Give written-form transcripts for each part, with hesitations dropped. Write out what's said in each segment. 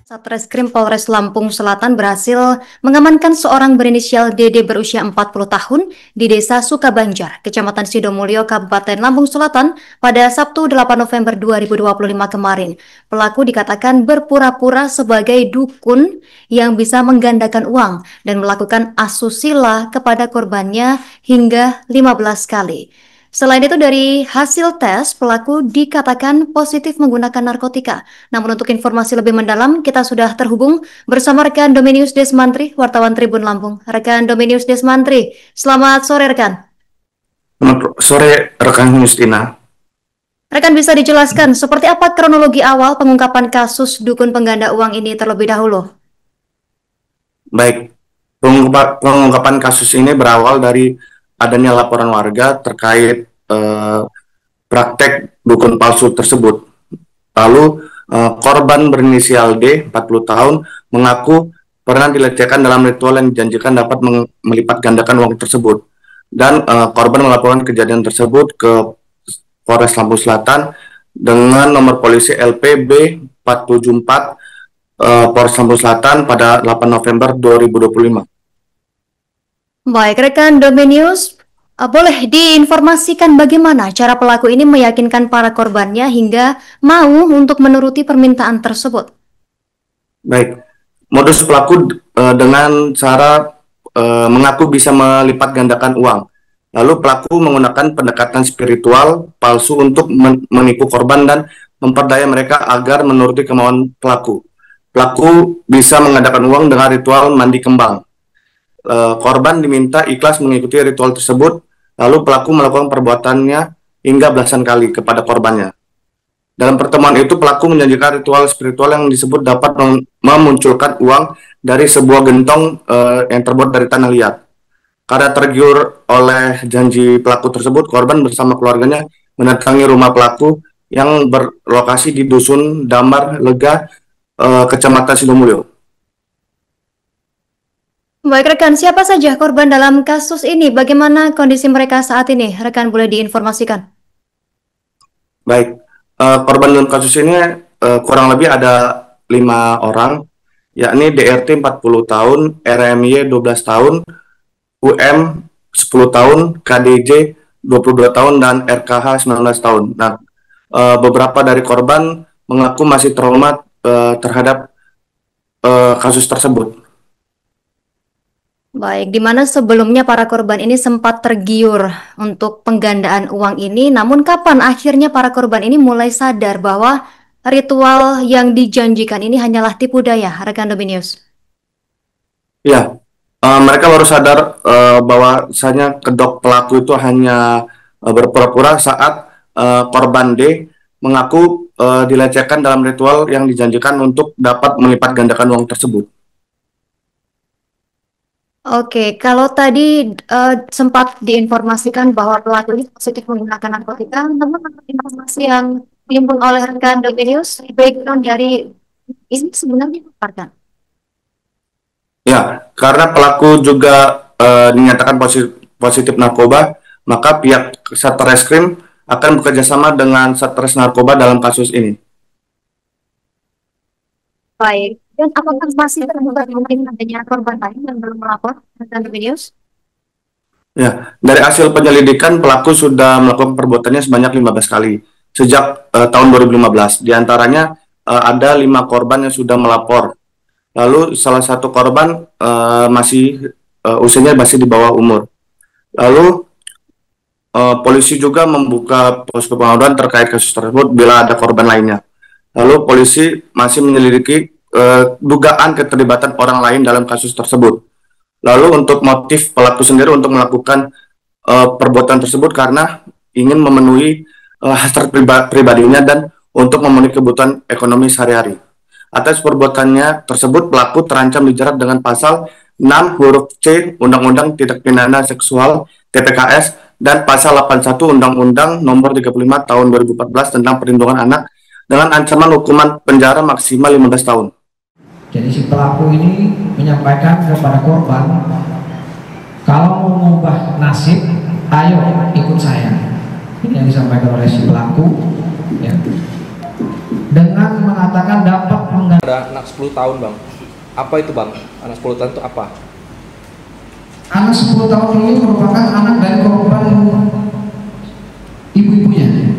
Satreskrim Polres Lampung Selatan berhasil mengamankan seorang berinisial DD berusia 40 tahun di Desa Sukabanjar, Kecamatan Sidomulyo, Kabupaten Lampung Selatan pada Sabtu 8 November 2025 kemarin. Pelaku dikatakan berpura-pura sebagai dukun yang bisa menggandakan uang dan melakukan asusila kepada korbannya hingga 15 kali. Selain itu, dari hasil tes, pelaku dikatakan positif menggunakan narkotika. Namun untuk informasi lebih mendalam, kita sudah terhubung bersama rekan Dominius Desmantri, wartawan Tribun Lampung. Rekan Dominius Desmantri, selamat sore rekan. Selamat sore rekan Justina. Rekan bisa dijelaskan seperti apa kronologi awal pengungkapan kasus dukun pengganda uang ini terlebih dahulu? Baik, pengungkapan kasus ini berawal dari adanya laporan warga terkait praktek dukun palsu tersebut. Lalu korban berinisial D, 40 tahun, mengaku pernah dilecehkan dalam ritual yang dijanjikan dapat melipat gandakan uang tersebut. Dan korban melaporkan kejadian tersebut ke Polres Lampung Selatan dengan nomor polisi LPB 474 Polres Lampung Selatan pada 8 November 2025. Baik, rekan Dominius, boleh diinformasikan bagaimana cara pelaku ini meyakinkan para korbannya hingga mau untuk menuruti permintaan tersebut? Baik, modus pelaku dengan cara mengaku bisa melipat gandakan uang. Lalu pelaku menggunakan pendekatan spiritual palsu untuk menipu korban dan memperdaya mereka agar menuruti kemauan pelaku. Pelaku bisa mengadakan uang dengan ritual mandi kembang. Korban diminta ikhlas mengikuti ritual tersebut, lalu pelaku melakukan perbuatannya hingga belasan kali kepada korbannya. Dalam pertemuan itu, pelaku menjanjikan ritual spiritual yang disebut dapat memunculkan uang dari sebuah gentong yang terbuat dari tanah liat. Karena tergiur oleh janji pelaku tersebut, korban bersama keluarganya mendatangi rumah pelaku yang berlokasi di Dusun Damar Lega, Kecamatan Sidomulyo. Baik rekan, siapa saja korban dalam kasus ini? Bagaimana kondisi mereka saat ini? Rekan boleh diinformasikan? Baik, korban dalam kasus ini kurang lebih ada 5 orang, yakni DRT 40 tahun, RMY 12 tahun, UM 10 tahun, KDJ 22 tahun, dan RKH 19 tahun. Nah, beberapa dari korban mengaku masih trauma terhadap kasus tersebut. Baik, di mana sebelumnya para korban ini sempat tergiur untuk penggandaan uang ini, namun kapan akhirnya para korban ini mulai sadar bahwa ritual yang dijanjikan ini hanyalah tipu daya, rekan Dominius? Ya, mereka baru sadar bahwasanya kedok pelaku itu hanya berpura-pura saat korban D mengaku dilecehkan dalam ritual yang dijanjikan untuk dapat melipat gandakan uang tersebut. Oke, kalau tadi sempat diinformasikan bahwa pelaku ini positif menggunakan narkotika, namun informasi yang dihimpun oleh rekan Dominius, background dari ini sebenarnya apa, rekan? Ya, karena pelaku juga dinyatakan positif narkoba, maka pihak Satreskrim akan bekerjasama dengan Satres Narkoba dalam kasus ini. Baik, dan apakah masih terdapat mungkin adanya korban lain yang belum melapor, rekan Dominius? Ya, dari hasil penyelidikan pelaku sudah melakukan perbuatannya sebanyak 15 kali sejak tahun 2015. Di antaranya ada 5 korban yang sudah melapor. Lalu salah satu korban usianya masih di bawah umur. Lalu polisi juga membuka posko pengaduan terkait kasus tersebut bila ada korban lainnya. Lalu polisi masih menyelidiki dugaan keterlibatan orang lain dalam kasus tersebut. Lalu untuk motif pelaku sendiri untuk melakukan perbuatan tersebut karena ingin memenuhi hasrat pribadinya dan untuk memenuhi kebutuhan ekonomi sehari-hari. Atas perbuatannya tersebut, pelaku terancam dijerat dengan pasal 6 huruf C Undang-Undang Tindak Pidana Seksual TPKS dan pasal 81 Undang-Undang Nomor 35 Tahun 2014 tentang Perlindungan Anak dengan ancaman hukuman penjara maksimal 15 tahun. Jadi si pelaku ini menyampaikan kepada korban, kalau mau mengubah nasib, ayo ikut saya. Ini yang disampaikan oleh si pelaku, ya. dengan mengatakan dapat menggandakan. Ada anak 10 tahun bang, apa itu bang? Anak 10 tahun itu apa? Anak 10 tahun ini merupakan anak dari korban ibu-ibunya.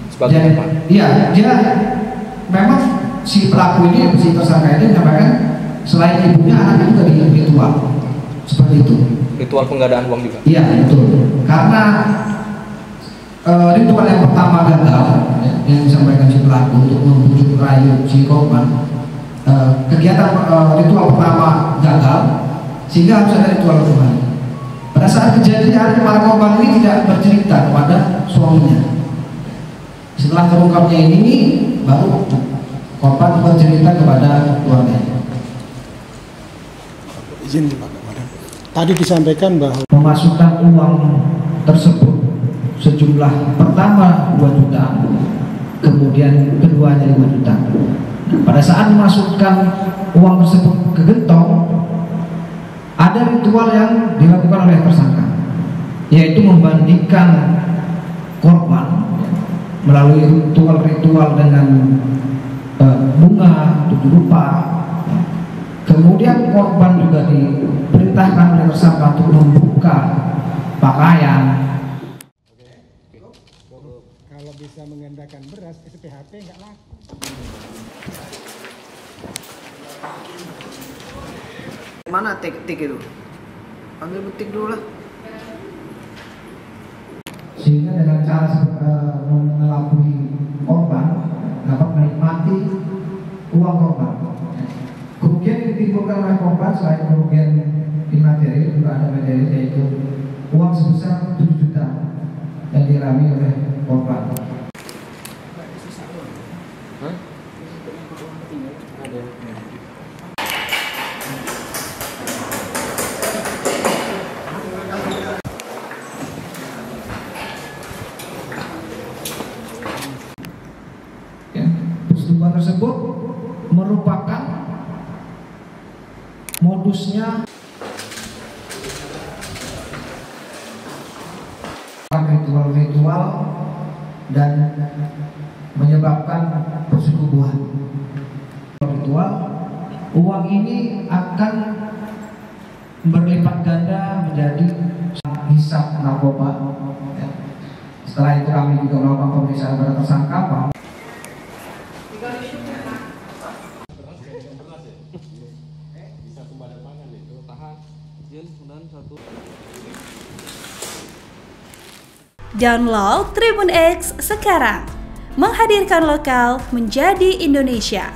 Sebagai apa? Iya, dia memang si pelaku ini, si tersangka ini menyampaikan selain ibunya, anak juga di ritual seperti itu. Ritual penggandaan uang juga? Iya, betul. Karena ritual yang pertama gagal, yang disampaikan si pelaku untuk membujuk rayu si korban, kegiatan ritual pertama gagal, sehingga harus ada ritual kedua. Pada saat kejadian, para korban ini tidak bercerita kepada suaminya. Setelah terungkapnya ini, baru korban bercerita kepada keluarganya. Izin Pak, tadi disampaikan bahwa memasukkan uang tersebut sejumlah pertama 2 juta, kemudian keduanya 5 juta. Pada saat memasukkan uang tersebut ke gentong, ada ritual yang dilakukan oleh tersangka, yaitu membandingkan korban melalui ritual-ritual dengan bunga 7 rupa. Kemudian korban juga diperintahkan oleh tersangka untuk membuka pakaian. kalau bisa menggandakan beras, SPHP nggak laku. Mana tik-tik itu? Panggil butik dulu lah. Sehingga dengan cara mengelabui korban dapat menikmati uang korban. Kerugian yang ditimbulkan oleh korban selain kerugian imaterial juga ada materi, yaitu uang sebesar 7 juta yang dirami oleh korban. Persetubuhan tersebut merupakan modusnya ritual-ritual dan menyebabkan persetubuhan. Ritual, uang ini akan berlipat ganda menjadi hisap narkoba. Setelah itu kami juga melakukan pemeriksaan pada tersangka. Download Tribun X sekarang, menghadirkan lokal menjadi Indonesia.